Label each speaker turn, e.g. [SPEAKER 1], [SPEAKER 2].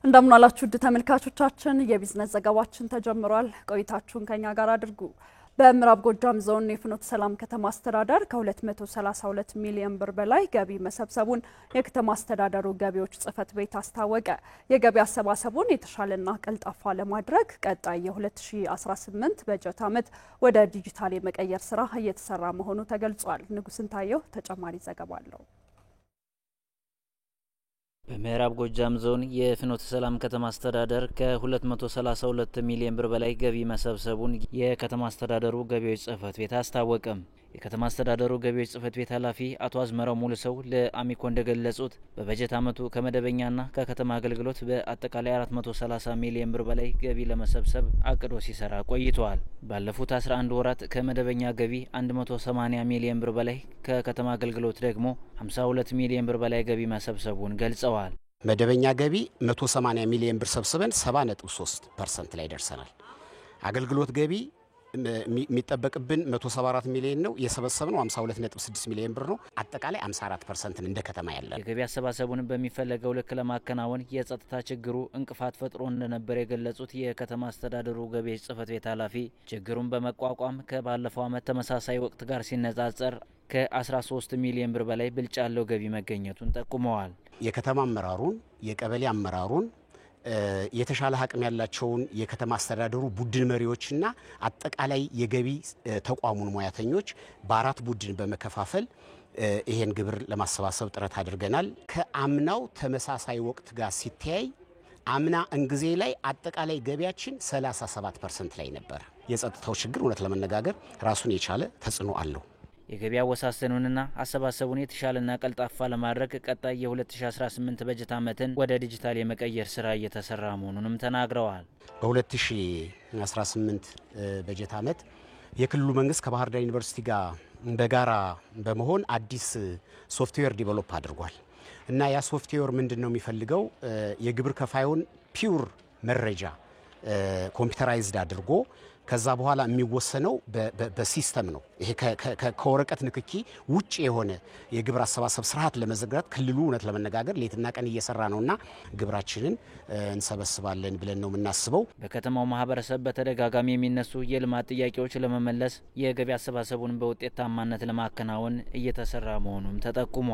[SPEAKER 1] እንደምን አላችሁ ተመልካቾቻችን የቢዝነስ ዘገባችን ተጀምሯል ቆይታችሁን ከኛ ጋር አድርጉ በምዕራብ ጎጃም ዞን የፍኖተ ሰላም ከተማ አስተዳደር ከ232 ሚሊዮን ብር በላይ ገቢ መሰብሰቡን የከተማ አስተዳደሩ ገቢዎች ጽሕፈት ቤት አስታወቀ የገቢ አሰባሰቡን የተሻለና ቀልጣፋ ለማድረግ ቀጣይ የ2018 በጀት ዓመት ወደ ዲጂታል የመቀየር ስራ እየተሰራ መሆኑ ተገልጿል ንጉስንታየው ተጨማሪ ዘገባ አለው
[SPEAKER 2] በምዕራብ ጎጃም ዞን የፍኖተ ሰላም ከተማ አስተዳደር ከ232 ሚሊዮን ብር በላይ ገቢ መሰብሰቡን የከተማ አስተዳደሩ ገቢዎች ጽሕፈት ቤት አስታወቀ። የከተማ አስተዳደሩ ገቢዎች ጽሕፈት ቤት ኃላፊ አቶ አዝመራው ሙሉሰው ለአሚኮ እንደገለጹት በበጀት ዓመቱ ከመደበኛና ከከተማ አገልግሎት በአጠቃላይ 430 ሚሊዮን ብር በላይ ገቢ ለመሰብሰብ አቅዶ ሲሰራ ቆይቷል። ባለፉት 11 ወራት ከመደበኛ ገቢ 180 ሚሊዮን ብር በላይ ከከተማ አገልግሎት ደግሞ 52 ሚሊዮን ብር በላይ ገቢ መሰብሰቡን ገልጸዋል።
[SPEAKER 3] መደበኛ ገቢ 180 ሚሊዮን ብር ሰብስበን 70.3% ላይ ደርሰናል። አገልግሎት ገቢ የሚጠበቅብን 174 ሚሊዮን ነው የሰበሰብነው 52.6 ሚሊዮን ብር ነው አጠቃላይ 54% እንደ ከተማ ያለን
[SPEAKER 2] የገቢ አሰባሰቡን በሚፈለገው ልክ ለማከናወን የጸጥታ ችግሩ እንቅፋት ፈጥሮ እንደነበር የገለጹት የከተማ አስተዳደሩ ገቢዎች ጽሕፈት ቤት ኃላፊ ችግሩን በመቋቋም ከባለፈው ዓመት ተመሳሳይ ወቅት ጋር ሲነጻጸር ከ13 ሚሊዮን ብር በላይ ብልጫ ያለው ገቢ መገኘቱን ጠቁመዋል።
[SPEAKER 3] የከተማ አመራሩን የቀበሌ አመራሩን የተሻለ አቅም ያላቸውን የከተማ አስተዳደሩ ቡድን መሪዎችና አጠቃላይ የገቢ ተቋሙን ሙያተኞች በአራት ቡድን በመከፋፈል ይሄን ግብር ለማሰባሰብ ጥረት አድርገናል። ከአምናው ተመሳሳይ ወቅት ጋር ሲተያይ አምና እንግዜ ላይ አጠቃላይ ገቢያችን 37% ላይ ነበር። የጸጥታው ችግር እውነት ለመነጋገር ራሱን የቻለ ተጽዕኖ አለው።
[SPEAKER 2] የገቢ አወሳሰኑንና አሰባሰቡን የተሻለና ቀልጣፋ ለማድረግ ቀጣይ የ2018 በጀት ዓመትን ወደ ዲጂታል የመቀየር ስራ እየተሰራ መሆኑንም ተናግረዋል።
[SPEAKER 3] በ2018 በጀት ዓመት የክልሉ መንግስት ከባህር ዳር ዩኒቨርሲቲ ጋር በጋራ በመሆን አዲስ ሶፍትዌር ዲቨሎፕ አድርጓል እና ያ ሶፍትዌር ምንድነው የሚፈልገው የግብር ከፋዩን ፒውር መረጃ ኮምፒውተራይዝድ አድርጎ ከዛ በኋላ የሚወሰነው በሲስተም ነው። ይሄ ከወረቀት ንክኪ ውጪ የሆነ የግብር አሰባሰብ ስርዓት ለመዘርጋት ክልሉ እውነት ለመነጋገር ሌትና ቀን እየሰራ ነውና ግብራችንን እንሰበስባለን ብለን ነው የምናስበው።
[SPEAKER 2] በከተማው ማህበረሰብ በተደጋጋሚ የሚነሱ የልማት ጥያቄዎች ለመመለስ የገቢ አሰባሰቡን በውጤታማነት ለማከናወን እየተሰራ መሆኑም ተጠቁሟል።